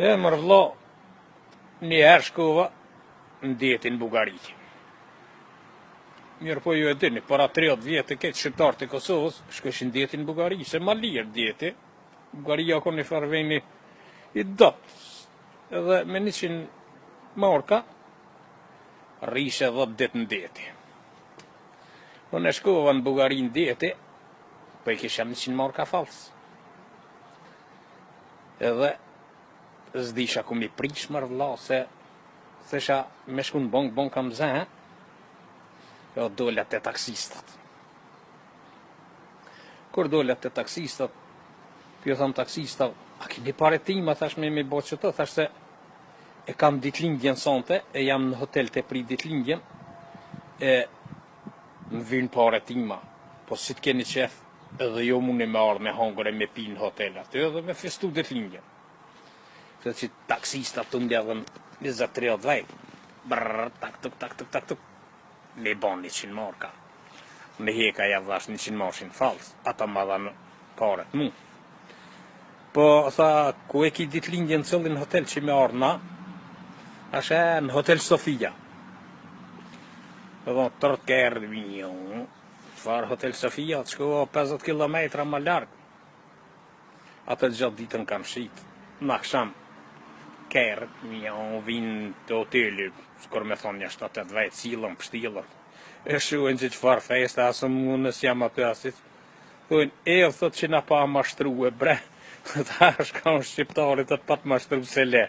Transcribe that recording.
E mërë vlo, një herë shkova në detin Bugari. Mirë po ju e dini, para 30 vjetë këtë shqiptarë të Kosovës, shkëshin detin Bugari, se ma lirë deti. Bugaria ka një farveni i dopë, edhe me 100 marka, rrishe 10 dit në deti. Po në shkova në Bugari në deti, po i kisha 100 marka falsë. Edhe zdisha ku mi prish mërë vla, se thesha me shku në bank kam zënë, jo dolla të taksistat. Kur dolla të taksistat, pjo tham taksistat, a keni pare tima, thash me bo që të, thash se e kam ditlindjen sante, e jam në hotel të pri ditlindjen, e më vynë pare tima, po si të keni qef, edhe jo mune me ardhë me hangër e me pi në hotel aty, edhe me festu ditlindjen. Se që taksistat të mbjedhën 20-30 vejt, brrrr, tak tuk, me ban 100 marka. Me heka ja dhash 100 marshin falsë, ata ma dhanë paret mu. Po, tha, ku e ki ditlindjen cëllin hotel që me ardhna, ashe në Hotel Sofia. Dhe tërt kërë dhvinjo, farë Hotel Sofia, të shkoha 50 km ma largë. Ata gjatë ditën kanë shqitë, në aksham, kërë, vinë të hoteli, s'kur me thonë një 7-8 vajtë, cilën, pështilën. E shuen që farë festa, asë më nësë jam aty asit. Thujnë, thot që na pa mashtru e bre, ta shka në shqiptarit të pat mashtru se le.